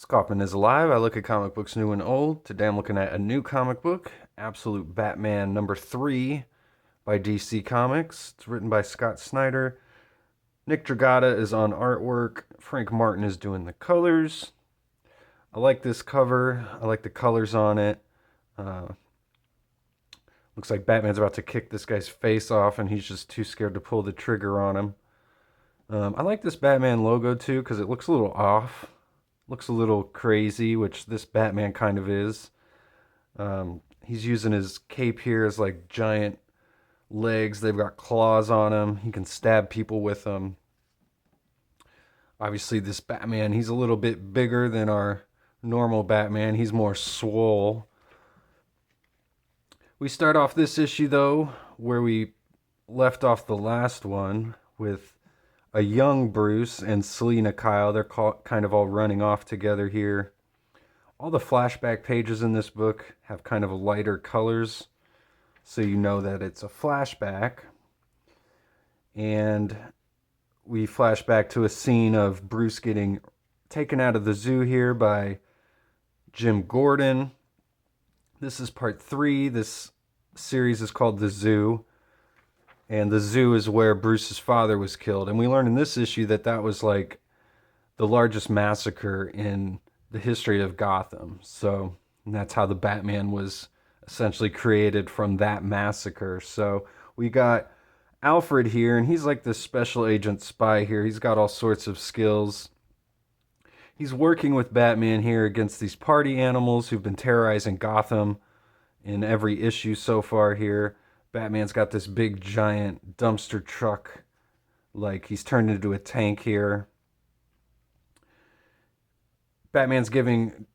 Kaufman is alive. I look at comic books new and old. Today I'm looking at a new comic book, Absolute Batman number 3 by DC Comics. It's written by Scott Snyder. Nick Dragotta is on artwork. Frank Martin is doing the colors. I like this cover. I like the colors on it. Uh, Looks like Batman's about to kick this guy's face off and he's just too scared to pull the trigger on him. I like this Batman logo too because it looks a little off. Looks a little crazy, which this Batman kind of is. He's using his cape here as like giant legs. They've got claws on him. He can stab people with them. Obviously, this Batman, he's a little bit bigger than our normal Batman. He's more swole. We start off this issue, though, where we left off the last one with a young Bruce and Selina Kyle. They're kind of all running off together here. All the flashback pages in this book have kind of lighter colors, so you know that it's a flashback. And we flash back to a scene of Bruce getting taken out of the zoo here by Jim Gordon. This is part 3. This series is called The Zoo. And the zoo is where Bruce's father was killed. And we learned in this issue that that was like the largest massacre in the history of Gotham. So that's how the Batman was essentially created, from that massacre. So we got Alfred here, and he's like this special agent spy here. He's got all sorts of skills. He's working with Batman here against these party animals who've been terrorizing Gotham in every issue so far here. Batman's got this big giant dumpster truck, like he's turned into a tank here. Batman's giving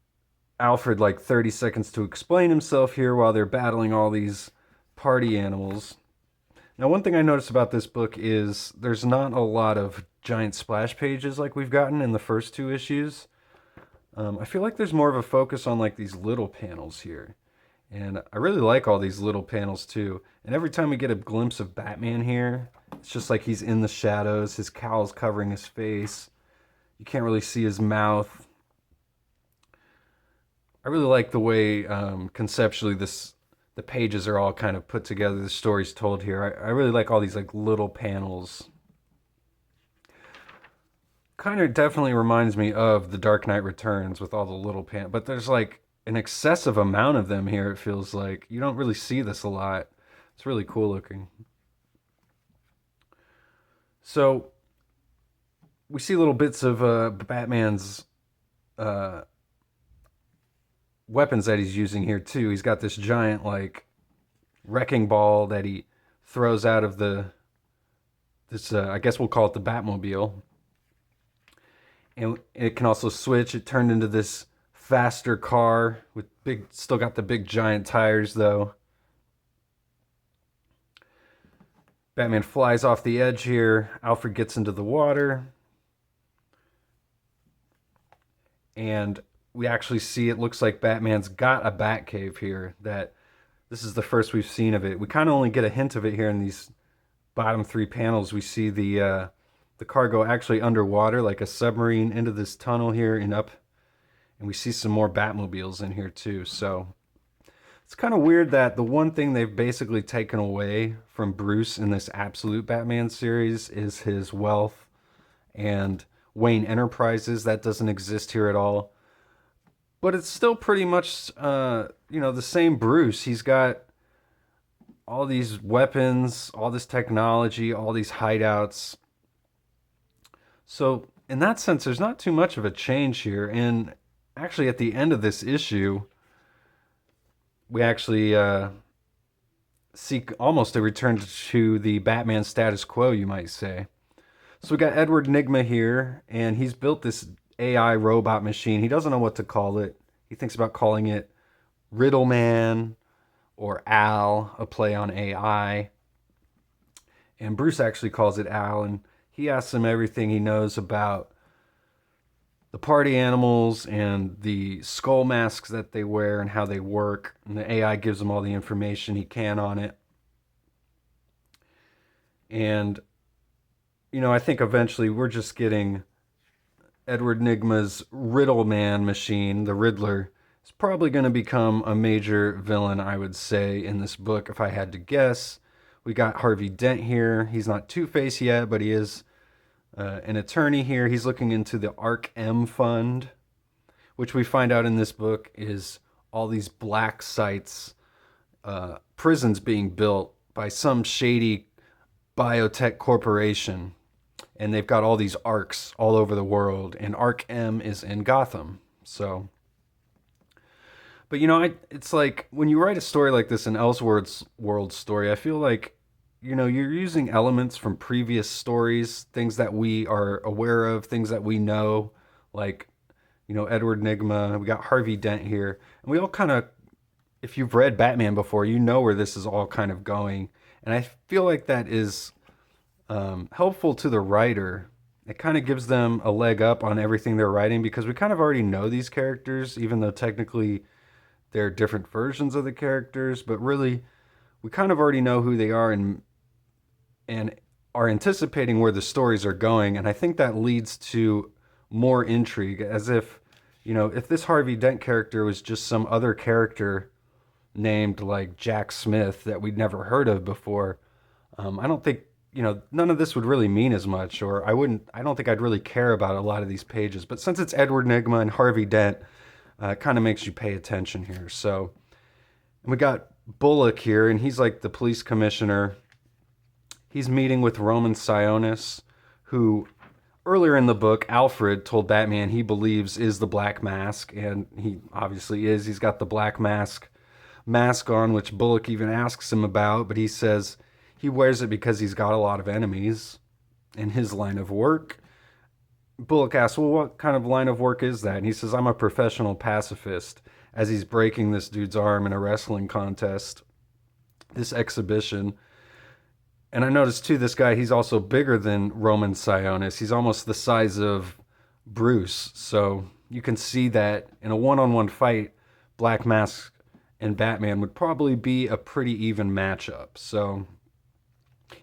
Alfred like 30 seconds to explain himself here while they're battling all these party animals. Now, one thing I noticed about this book is there's not a lot of giant splash pages like we've gotten in the first 2 issues. I feel like there's more of a focus on like these little panels here. And I really like all these little panels too. And every time we get a glimpse of Batman here, it's just like he's in the shadows. His cowl's covering his face. You can't really see his mouth. I really like the way conceptually the pages are all kind of put together. The story's told here. I really like all these like little panels. Kind of definitely reminds me of The Dark Knight Returns with all the little panels. But there's like an excessive amount of them here, it feels like. You don't really see this a lot. It's really cool looking. So we see little bits of Batman's weapons that he's using here too. He's got this giant like wrecking ball that he throws out of this I guess we'll call it the Batmobile. And it can also switch. It turned into this faster car with still got the big giant tires though. Batman flies off the edge here. Alfred gets into the water. And we actually see, it looks like Batman's got a Batcave here. That this is the first we've seen of it. We kind of only get a hint of it here in these bottom 3 panels. We see the cargo actually underwater, like a submarine, into this tunnel here and up. And we see some more Batmobiles in here too. So it's kind of weird that the one thing they've basically taken away from Bruce in this Absolute Batman series is his wealth and Wayne Enterprises. That doesn't exist here at all. But it's still pretty much, the same Bruce. He's got all these weapons, all this technology, all these hideouts. So in that sense, there's not too much of a change here. And actually, at the end of this issue, we actually see almost a return to the Batman status quo, you might say. So we got Edward Nygma here, and he's built this AI robot machine. He doesn't know what to call it. He thinks about calling it Riddleman or Al, a play on AI. And Bruce actually calls it Al, and he asks him everything he knows about the party animals and the skull masks that they wear and how they work. And the AI gives him all the information he can on it. And, I think eventually we're just getting Edward Nygma's Riddle Man machine, the Riddler, is probably going to become a major villain, I would say, in this book, if I had to guess. We got Harvey Dent here. He's not Two-Face yet, but he is an attorney here. He's looking into the Arc M Fund, which we find out in this book is all these black sites, prisons being built by some shady biotech corporation. And they've got all these arcs all over the world. And Arc M is in Gotham. So, but it's like when you write a story like this, an Elseworlds world story, I feel like, you're using elements from previous stories, things that we are aware of, things that we know, like, Edward Nygma. We got Harvey Dent here. And we all kind of, if you've read Batman before, you know where this is all kind of going. And I feel like that is helpful to the writer. It kind of gives them a leg up on everything they're writing because we kind of already know these characters, even though technically they're different versions of the characters. But really, we kind of already know who they are and are anticipating where the stories are going. And I think that leads to more intrigue, as if, if this Harvey Dent character was just some other character named like Jack Smith that we'd never heard of before, I don't think, none of this would really mean as much, or I don't think I'd really care about a lot of these pages. But since it's Edward Nygma and Harvey Dent, it kind of makes you pay attention here. So, and we got Bullock here, and he's like the police commissioner. He's meeting with Roman Sionis, who earlier in the book, Alfred told Batman he believes is the Black Mask, and he obviously is. He's got the Black Mask on, which Bullock even asks him about, but he says he wears it because he's got a lot of enemies in his line of work. Bullock asks, well, what kind of line of work is that? And he says, I'm a professional pacifist, as he's breaking this dude's arm in a wrestling contest, this exhibition. And I noticed, too, this guy, he's also bigger than Roman Sionis. He's almost the size of Bruce. So you can see that in a one-on-one fight, Black Mask and Batman would probably be a pretty even matchup. So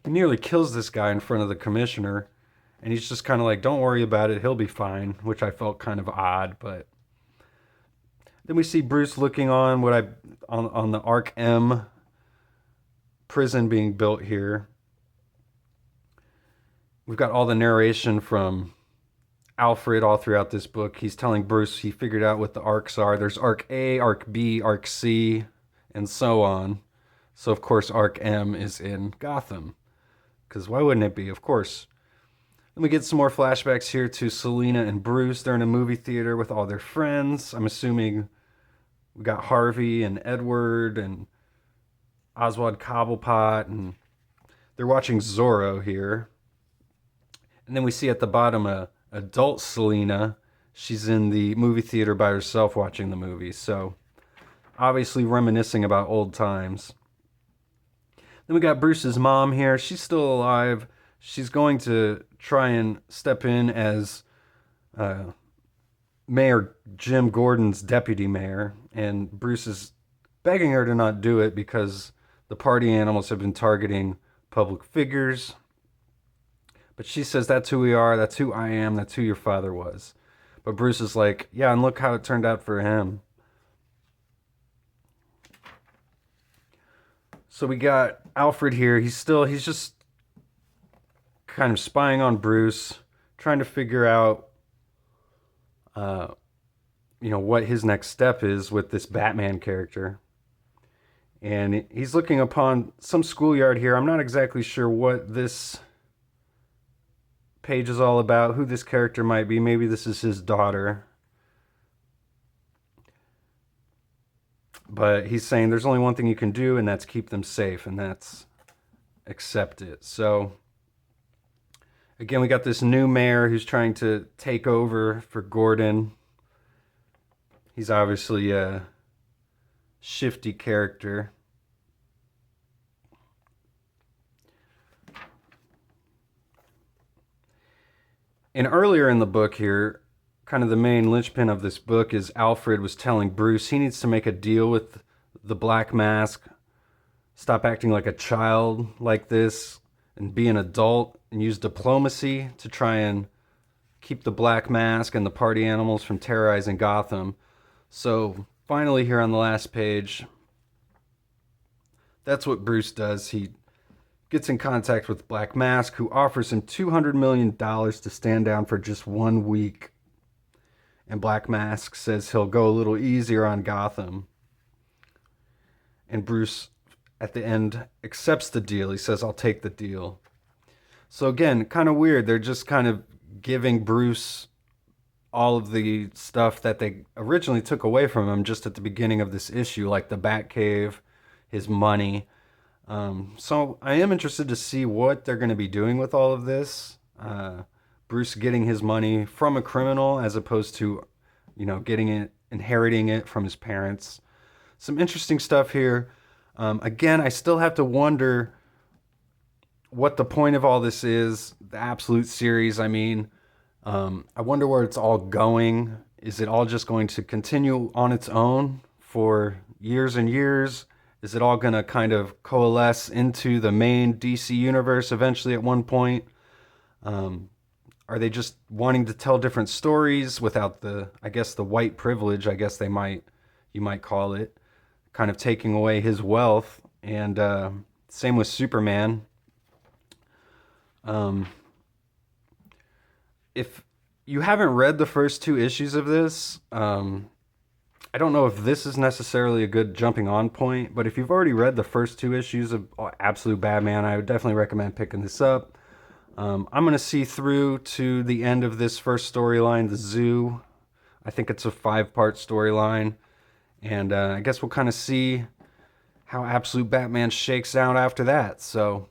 he nearly kills this guy in front of the commissioner. And he's just kind of like, don't worry about it, he'll be fine, which I felt kind of odd. But then we see Bruce looking on on the Arc M prison being built here. We've got all the narration from Alfred all throughout this book. He's telling Bruce he figured out what the arcs are. There's Arc A, Arc B, Arc C, and so on. So, of course, Arc M is in Gotham. Because why wouldn't it be? Of course. Then we get some more flashbacks here to Selina and Bruce. They're in a movie theater with all their friends. I'm assuming we got Harvey and Edward and Oswald Cobblepot. And they're watching Zorro here. And then we see at the bottom adult Selina. She's in the movie theater by herself watching the movie. So obviously reminiscing about old times. Then we got Bruce's mom here. She's still alive. She's going to try and step in as Mayor Jim Gordon's deputy mayor. And Bruce is begging her to not do it because the party animals have been targeting public figures. But she says, that's who we are, that's who I am, that's who your father was. But Bruce is like, yeah, and look how it turned out for him. So we got Alfred here. He's just kind of spying on Bruce, trying to figure out, what his next step is with this Batman character. And he's looking upon some schoolyard here. I'm not exactly sure what this page is all about, who this character might be. Maybe this is his daughter. But he's saying there's only one thing you can do, and that's keep them safe, and that's accept it. So, again, we got this new mayor who's trying to take over for Gordon. He's obviously a shifty character. And earlier in the book here, kind of the main linchpin of this book is Alfred was telling Bruce he needs to make a deal with the Black Mask, stop acting like a child like this, and be an adult, and use diplomacy to try and keep the Black Mask and the party animals from terrorizing Gotham. So finally, here on the last page, that's what Bruce does. He gets in contact with Black Mask, who offers him $200 million to stand down for just 1 week. And Black Mask says he'll go a little easier on Gotham. And Bruce, at the end, accepts the deal. He says, I'll take the deal. So again, kind of weird. They're just kind of giving Bruce all of the stuff that they originally took away from him just at the beginning of this issue, like the Batcave, his money. So I am interested to see what they're going to be doing with all of this. Bruce getting his money from a criminal as opposed to, getting it, inheriting it from his parents. Some interesting stuff here. Again, I still have to wonder what the point of all this is. The Absolute series, I mean, I wonder where it's all going. Is it all just going to continue on its own for years and years? Is it all going to kind of coalesce into the main DC universe eventually at one point? Are they just wanting to tell different stories without the white privilege, you might call it, kind of taking away his wealth? And same with Superman. If you haven't read the first 2 issues of this, I don't know if this is necessarily a good jumping on point, but if you've already read the first 2 issues of Absolute Batman, I would definitely recommend picking this up. I'm going to see through to the end of this first storyline, the Zoo. I think it's a 5-part storyline, and I guess we'll kind of see how Absolute Batman shakes out after that. So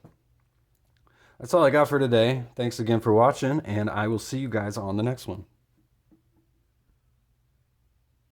that's all I got for today. Thanks again for watching, and I will see you guys on the next one.